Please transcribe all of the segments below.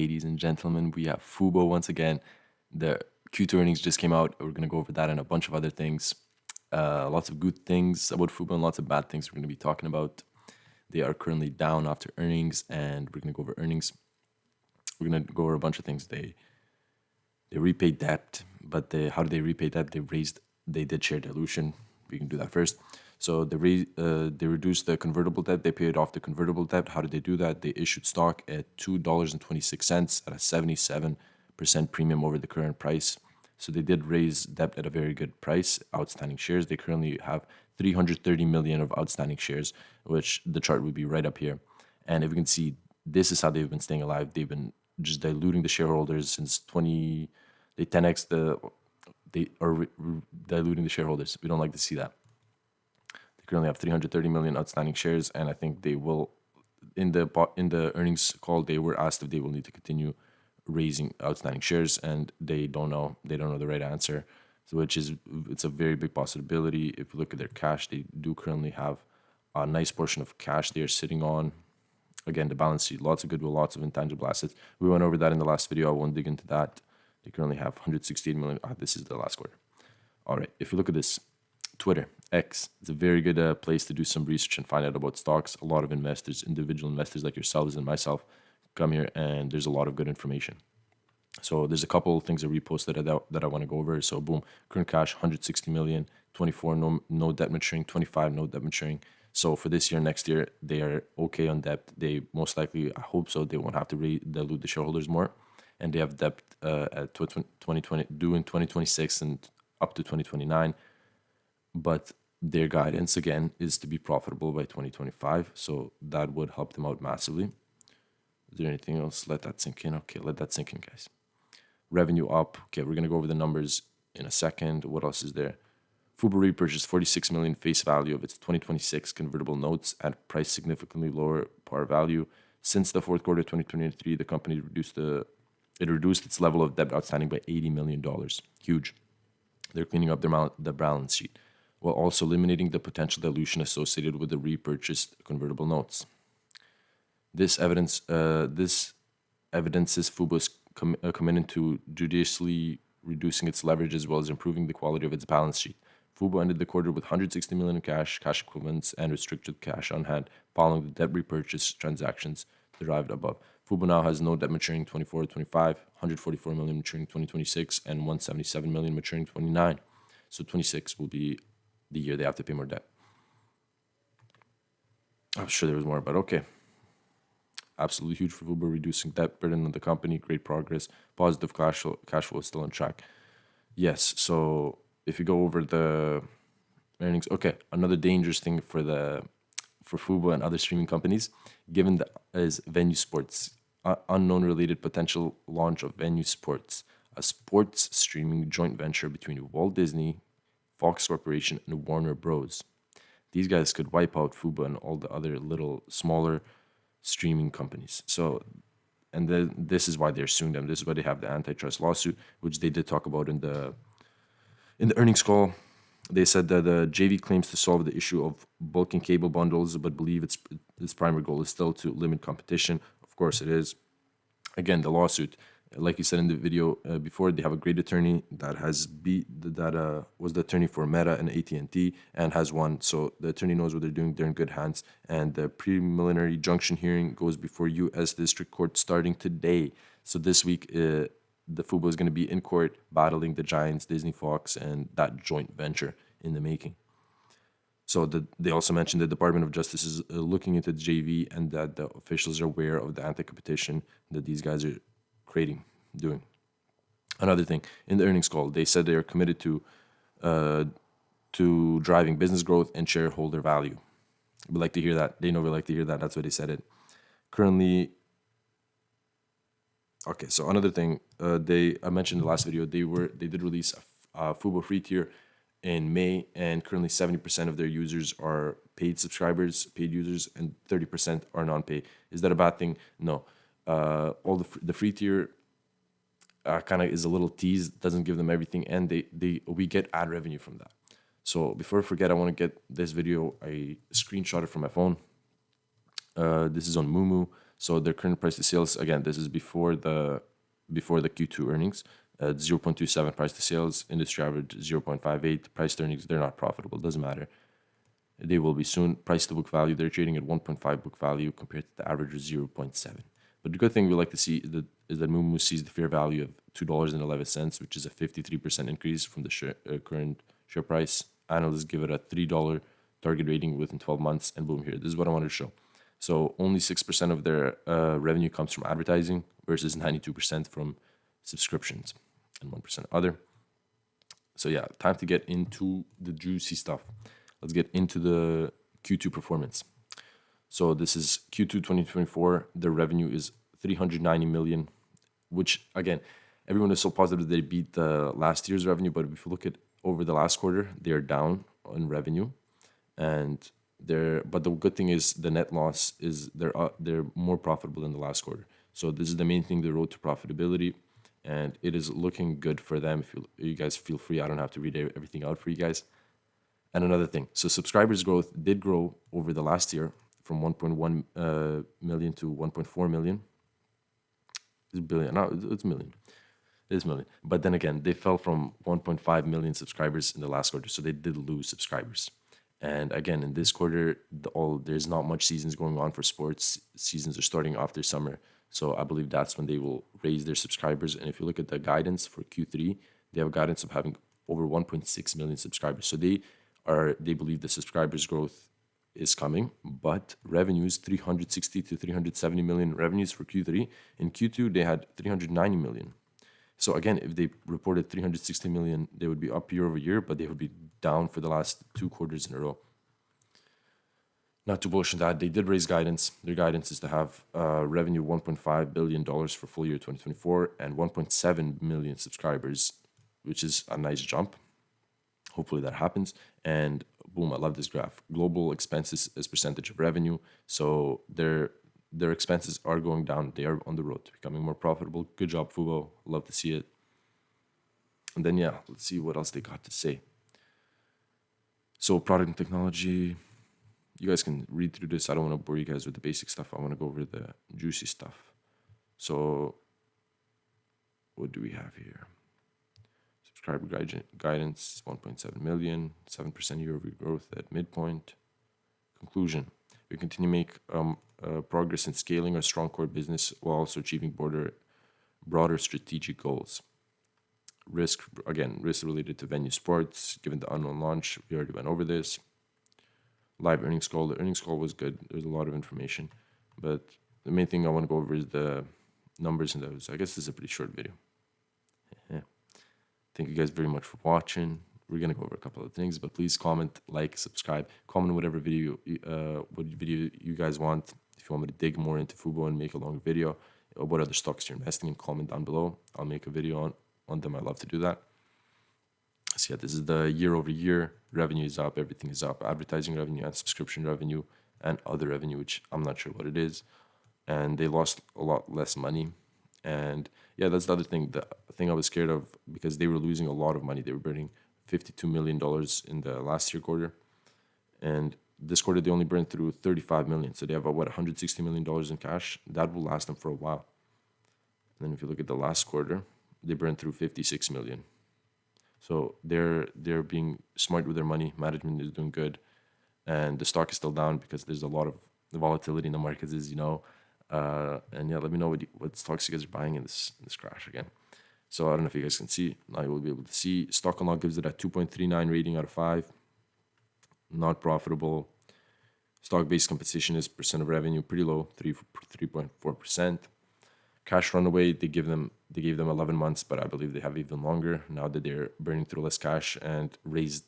ladies and gentlemen. We have Fubo once again. The Q2 earnings just came out. We're going to go over that and a bunch of other things. Lots of good things about Fubo and lots of bad things we're going to be talking about. They are currently down after earnings, and we're going to go over earnings. We're going to go over a bunch of things. They repaid debt, but how did they repay debt? They did share dilution. We can do that first. So they reduced the convertible debt. They paid off the convertible debt. How did they do that? They issued stock at $2.26 at a 77% premium over the current price. So they did raise debt at a very good price. Outstanding shares. They currently have 330 million of outstanding shares, which the chart would be right up here. And if you can see, this is how they've been staying alive. They've been just diluting the shareholders since they 10x they are diluting the shareholders. We don't like to see that. They currently have 330 million outstanding shares, and I think they will. In the earnings call, they were asked if they will need to continue raising outstanding shares, and they don't know. They don't know the right answer, so it's a very big possibility. If you look at their cash, they do currently have a nice portion of cash they are sitting on. Again, the balance sheet, lots of goodwill, lots of intangible assets. We went over that in the last video. I won't dig into that. They currently have 168 million. This is the last quarter. All right, if you look at this, Twitter, X, it's a very good place to do some research and find out about stocks. A lot of investors, individual investors like yourselves and myself, come here, and there's a lot of good information. So there's a couple of things I reposted that I want to go over. So boom, current cash, 160 million, 24 no debt maturing, 25 no debt maturing. So for this year, next year, they are okay on debt. They most likely, I hope so, they won't have to dilute the shareholders more. And they have debt at 2020 due in 2026 and up to 2029. But their guidance, again, is to be profitable by 2025. So that would help them out massively. Is there anything else? Let that sink in. Okay, let that sink in, guys. Revenue up. Okay, we're going to go over the numbers in a second. What else is there? Fubo repurchased 46 million face value of its 2026 convertible notes at price significantly lower par value. Since the fourth quarter of 2023, the company reduced its level of debt outstanding by $80 million. Huge. They're cleaning up the balance sheet while also eliminating the potential dilution associated with the repurchased convertible notes. This evidences Fubo's commitment to judiciously reducing its leverage as well as improving the quality of its balance sheet. Fubo ended the quarter with 160 million in cash equivalents, and restricted cash on hand following the debt repurchase transactions derived above. Fubo now has no debt maturing 24-25, 144 million maturing 2026, and 177 million maturing 29. So 26 will be the year they have to pay more debt. I'm sure there was more, but okay. Absolutely huge for Fubo, reducing debt burden on the company, great progress, positive cash flow is still on track. Yes, so if you go over the earnings, okay, another dangerous thing for Fubo and other streaming companies, given that is Venue Sports, unknown related potential launch of Venue Sports, a sports streaming joint venture between Walt Disney, Fox Corporation, and Warner Bros. These guys could wipe out Fubo and all the other little smaller streaming companies. So, and then this is why they're suing them. This is why they have the antitrust lawsuit, which they did talk about in the earnings call. They said that the JV claims to solve the issue of bulking cable bundles, but believe its primary goal is still to limit competition. Of course, it is. Again, the lawsuit, like you said in the video before, they have a great attorney that was the attorney for Meta and AT&T and has won. So the attorney knows what they're doing. They're in good hands. And the preliminary injunction hearing goes before U.S. District Court starting today. So this week, the Fubo is going to be in court battling the giants, Disney, Fox, and that joint venture in the making. So they also mentioned the Department of Justice is looking into the JV and that the officials are aware of the anti-competition that these guys are doing. Another thing, in the earnings call, they said they are committed to driving business growth and shareholder value. We like to hear that. They know we like to hear that. That's why they said it. Currently, okay, so another thing, I mentioned in the last video, they did release a Fubo free tier in May, and currently 70% of their users are paid users, and 30% are non-pay. Is that a bad thing? No. All the free tier kind of is a little tease, doesn't give them everything, and we get ad revenue from that. So before I forget, I want to get this video, I screenshot it from my phone. This is on Mumu. So their current price to sales, again, this is before the Q2 earnings. 0.27 price to sales, industry average 0.58. Price to earnings, they're not profitable. Doesn't matter. They will be soon. Price to book value, they're trading at 1.5 book value compared to the average of 0.7. But the good thing we like to see is that Moomoo sees the fair value of $2.11, which is a 53% increase from the current share price. Analysts give it a $3 target rating within 12 months, and boom, here. This is what I wanted to show. So only 6% of their revenue comes from advertising versus 92% from subscriptions and 1% other. So yeah, time to get into the juicy stuff. Let's get into the Q2 performance. So this is Q2 2024. Their revenue is 390 million, which again, everyone is so positive they beat the last year's revenue. But if you look at over the last quarter, they're down on revenue, but the good thing is the net loss is they're more profitable than the last quarter. So this is the main thing, the road to profitability, and it is looking good for them. If you guys feel free, I don't have to read everything out for you guys. And another thing, so subscribers growth did grow over the last year from 1.1 million to 1.4 million. It's billion. No, it's million. It is million. But then again, they fell from 1.5 million subscribers in the last quarter, so they did lose subscribers. And again, in this quarter, there's not much seasons going on for sports. Seasons are starting after summer, so I believe that's when they will raise their subscribers. And if you look at the guidance for Q3, they have a guidance of having over 1.6 million subscribers. So they believe the subscribers growth is coming, but revenues 360 to 370 million revenues for Q3. In Q2, they had 390 million. So again, if they reported 360 million, they would be up year over year, but they would be down for the last 2 quarters in a row. Not to bullish on that, they did raise guidance. Their guidance is to have revenue $1.5 billion for full year 2024 and 1.7 million subscribers, which is a nice jump. Hopefully that happens. And boom, I love this graph. Global expenses as percentage of revenue. So their expenses are going down. They are on the road to becoming more profitable. Good job, Fubo. Love to see it. And then, yeah, let's see what else they got to say. So product and technology, you guys can read through this. I don't want to bore you guys with the basic stuff. I want to go over the juicy stuff. So what do we have here? Subscriber guidance, 1.7 million, 7% year-over-year growth at midpoint. Conclusion, we continue to make progress in scaling our strong core business while also achieving broader strategic goals. Risk related to venue sports, given the unknown launch. We already went over this. Live earnings call. The earnings call was good. There's a lot of information. But the main thing I want to go over is the numbers in those. I guess this is a pretty short video. Yeah. Thank you guys very much for watching. We're going to go over a couple of things, but please comment, like, subscribe. Comment whatever video you guys want. If you want me to dig more into Fubo and make a longer video, or what other stocks you're investing in, comment down below. I'll make a video on them. I love to do that. So yeah, this is the year-over-year. Revenue is up. Everything is up. Advertising revenue and subscription revenue and other revenue, which I'm not sure what it is. And they lost a lot less money. And yeah, that's the other thing. The thing I was scared of, because they were losing a lot of money. They were burning $52 million in the last year quarter. And this quarter, they only burned through $35 million. So they have $160 million in cash. That will last them for a while. And then if you look at the last quarter, they burned through $56 million. So they're being smart with their money. Management is doing good. And the stock is still down because there's a lot of volatility in the markets, as you know. And yeah, let me know what stocks you guys are buying in this crash again. So I don't know if you guys can see. Now you will be able to see. Stock Unlock gives it a 2.39 rating out of 5. Not profitable. Stock-based compensation is percent of revenue, pretty low, 3.4%. Cash runaway, they gave them 11 months, but I believe they have even longer now that they're burning through less cash and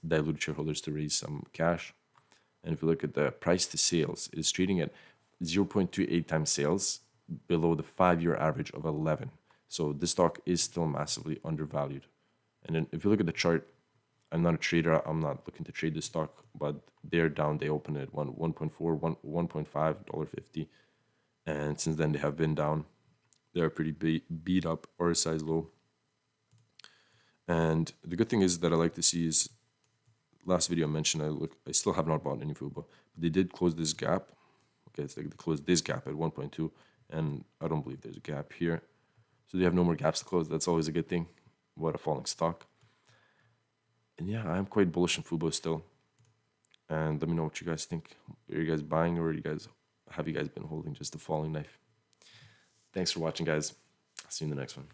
dilute shareholders to raise some cash. And if you look at the price to sales, it is trading at 0.28 times sales, below the 5-year average of 11. So this stock is still massively undervalued. And then if you look at the chart, I'm not a trader. I'm not looking to trade this stock, but they're down. They opened at $1.4, $1.5, $1.50. And since then, they have been down. They're pretty beat up, RSI low. And the good thing is that I like to see is, last video I mentioned, I still have not bought any Fubo, but they did close this gap. Okay, it's like they closed this gap at 1.2, and I don't believe there's a gap here. So they have no more gaps to close. That's always a good thing. What a falling stock. And yeah, I'm quite bullish on Fubo still. And let me know what you guys think. Are you guys buying, or have you guys been holding just a falling knife? Thanks for watching, guys. I'll see you in the next one.